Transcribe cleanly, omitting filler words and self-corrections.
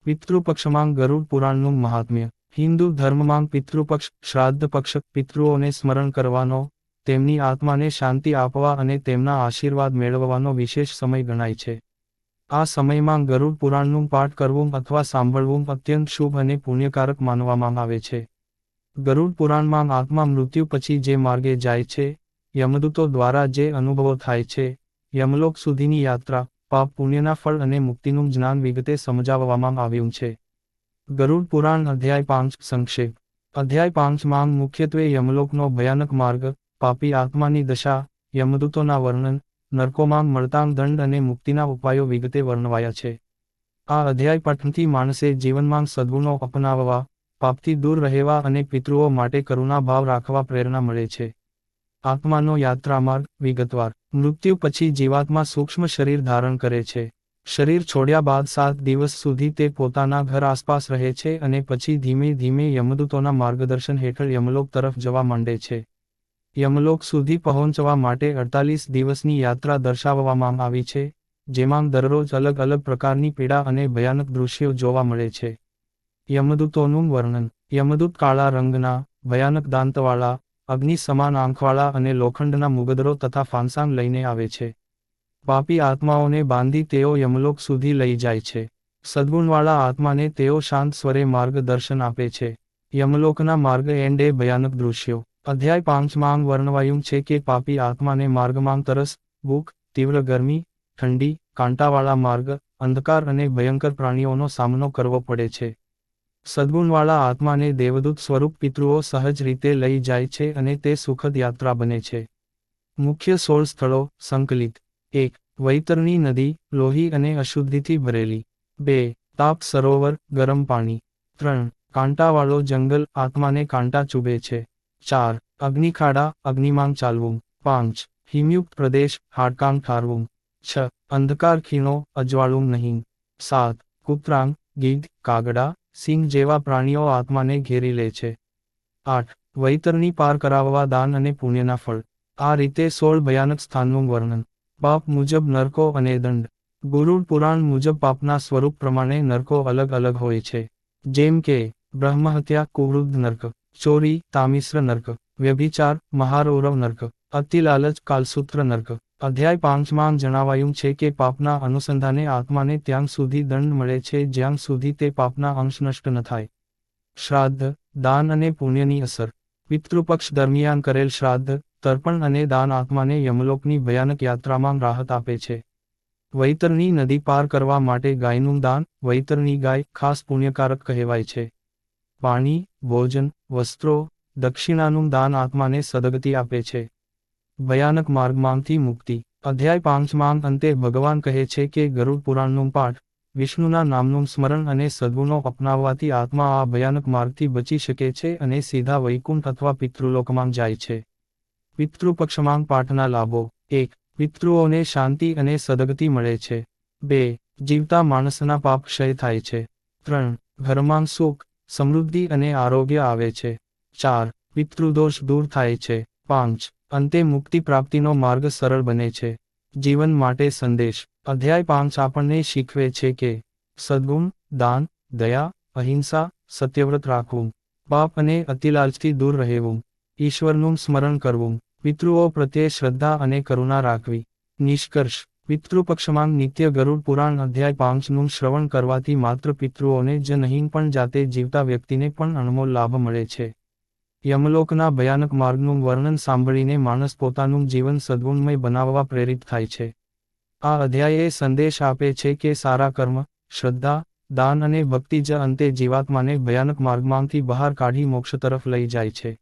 પિતૃપક્ષમાં ગરુડ પુરાણનું મહાત્મ્ય. હિન્દુ ધર્મમાં પિતૃપક્ષ શ્રાદ્ધ પક્ષ પિતૃઓને સ્મરણ કરવાનો, તેમની આત્માને શાંતિ આપવા અને તેમના આશીર્વાદ મેળવવાનો વિશેષ સમય ગણાય છે. આ સમયમાં ગરુડ પુરાણનું પાઠ કરવું અથવા સાંભળવું અત્યંત શુભ અને પુણ્યકારક માનવામાં આવે છે. ગરુડ પુરાણમાં આત્મા મૃત્યુ પછી જે માર્ગે જાય છે, યમદૂતો દ્વારા જે અનુભવો થાય છે, યમલોક સુધીની યાત્રા, પાપ પુણ્યના ફળ અને મુક્તિનું જ્ઞાન વિગતે સમજાવવામાં આવ્યું છે. ગરુડ પુરાણ અધ્યાય 5 સંક્ષેપ. અધ્યાય 5માં મુખ્યત્વે યમલોકનો ભયાનક માર્ગ, પાપી આત્માની દશા, યમદૂતોના વર્ણન, નરકોમાં મળતા દંડ અને મુક્તિના ઉપાયો વિગતે વર્ણવાયા છે. આ અધ્યાય પઠનથી માણસે જીવનમાં સદ્ગુણો અપનાવવા, પાપથી દૂર રહેવા અને પિતૃઓ માટે કરુણા ભાવ રાખવા પ્રેરણા મળે છે. આત્માનો યાત્રામાર્ગ વિગતવાર. મૃત્યુ પછી જીવાત્મા સૂક્ષ્મ શરીર ધારણ કરે છે. શરીર છોડ્યા બાદ 7 દિવસ સુધી તે પોતાના ઘર આસપાસ રહે છે અને પછી ધીમે ધીમે યમદૂતોના માર્ગદર્શન હેઠળ યમલોક તરફ જવા માંડે છે. યમલોક સુધી પહોંચવા માટે 48 દિવસની યાત્રા દર્શાવવામાં આવી છે, જેમાં દરરોજ અલગ અલગ પ્રકારની પીડા અને ભયાનક દૃશ્યો જોવા મળે છે. યમદૂતોનું વર્ણન. યમદૂત કાળા રંગના, ભયાનક દાંતવાળા, અગ્નિ સમાન આંખવાળા અને લોખંડના મુગદરો તથા ફાંસાંગ લઈને આવે છે. પાપી આત્માઓને બાંધી તેઓ યમલોક સુધી લઈ જાય છે. સદ્ગુણવાળા આત્માને તેઓ શાંત સ્વરે માર્ગદર્શન આપે છે. યમલોકના માર્ગ એંડે ભયાનક દૃશ્યો. અધ્યાય 5માં વર્ણવાયું છે કે પાપી આત્માને માર્ગમાં તરસ, ભૂખ, તીવ્ર ગરમી, ઠંડી, કાંટાવાળા માર્ગ, અંધકાર અને ભયંકર પ્રાણીઓનો સામનો કરવો પડે છે. સદ્ગુણવાળા આત્માને દેવદૂત સ્વરૂપ પિતૃઓ સહજ રીતે લઈ જાય છે અને તે સુખદ યાત્રા બને છે. મુખ્ય 16 સ્થળો સંકલિત. 1. વૈતરણી નદી, લોહી અને અશુદ્ધિથી ભરેલી. 2. તાપ સરોવર, ગરમ પાણી. 3. કાંટાવાળો જંગલ, આત્માને કાંટા ચૂભે છે. 4. અગ્નિખાડા, અગ્નિમાં ચાલવું. 5. હિમયુક્ત પ્રદેશ, હાડકાં ઠારવું. 6. અંધકાર ખીણો, અજવાળું નહીં. 7. કૂતરાંગ, ગીધ, કાગડા, સિંહ જેવા પ્રાણીઓ આત્માને ઘેરી લે છે. 8. વૈતરણી પાર કરાવવા દાન અને પુણ્યના ફળ. આ રીતે 16 ભયાનક સ્થાનનું વર્ણન. પાપ મુજબ નરકો અને દંડ. ગરુડ પુરાણ મુજબ પાપના સ્વરૂપ પ્રમાણે નરકો અલગ અલગ હોય છે. જેમ કે બ્રહ્મહત્યા કુવૃદ્ધ નર્ક, ચોરી તામિશ્ર નર્ક, વ્યભિચાર મહારૌરવ નર્ક, અતિલાલચ કાલસૂત્ર નર્ક. અધ્યાય 5માં જણાવાયું છે કે પાપના અનુસંધાને આત્માને ત્યાં સુધી દંડ મળે છે જ્યાં સુધી તે પાપના અંશ નષ્ટ ન થાય. શ્રાદ્ધ, દાન અને પુણ્યની અસર. પિતૃપક્ષ દરમિયાન કરેલ શ્રાદ્ધ, તર્પણ અને દાન આત્માને યમલોકની ભયાનક યાત્રામાં રાહત આપે છે. વૈતરણી નદી પાર કરવા માટે ગાયનું દાન, વૈતરણી ગાય ખાસ પુણ્યકારક કહેવાય છે. પાણી, ભોજન, વસ્ત્રો, દક્ષિણાનું દાન આત્માને સદગતિ આપે છે. ભયાનક માર્ગમાંથી મુક્તિ. અધ્યાય 5માં અંતે ભગવાન કહે છે કે ગરુડ પુરાણનું પાઠ, વિષ્ણુના નામનું સ્મરણ અને સદ્ગુણો અપનાવવાથી આત્મા આ ભયાનક માર્ગથી બચી શકે છે અને સીધા વૈકુંઠ અથવા પિતૃલોકમાં જાય છે. પિતૃપક્ષમાં પાઠના લાભો. 1. પિતૃઓને શાંતિ અને સદગતિ મળે છે. 2. જીવતા માણસના પાપ ક્ષય થાય છે. 3. ઘરમાં સુખ, સમૃદ્ધિ અને આરોગ્ય આવે છે. 4. પિતૃદોષ દૂર થાય છે. 5. અંતે મુક્તિ પ્રાપ્તિનો માર્ગ સરળ બને છે. જીવન માટે સંદેશ. અધ્યાય 5 આપણને શીખવે છે કે સદ્ગુણ, દાન, દયા, અહિંસા, સત્યવ્રત રાખવું, પાપ અને અતિલાલચથી દૂર રહેવું, ઈશ્વરનું સ્મરણ કરવું, પિતૃઓ પ્રત્યે શ્રદ્ધા અને કરુણા રાખવી. નિષ્કર્ષ. પિતૃપક્ષમાં નિત્ય ગરુડ પુરાણ અધ્યાય 5નું શ્રવણ કરવાથી માત્ર પિતૃઓને જ નહીં પણ જાતે જીવતા વ્યક્તિને પણ અણમોલ લાભ મળે છે. યમલોકના ભયાનક માર્ગનું વર્ણન સાંભળીને માણસ પોતાનું જીવન સદ્ગુણમય બનાવવા પ્રેરિત થાય છે. આ અધ્યાય એ સંદેશ આપે છે કે સારા કર્મ, શ્રદ્ધા, દાન અને ભક્તિ જ અંતે જીવાત્માને ભયાનક માર્ગમાંથી બહાર કાઢી મોક્ષ તરફ લઈ જાય છે.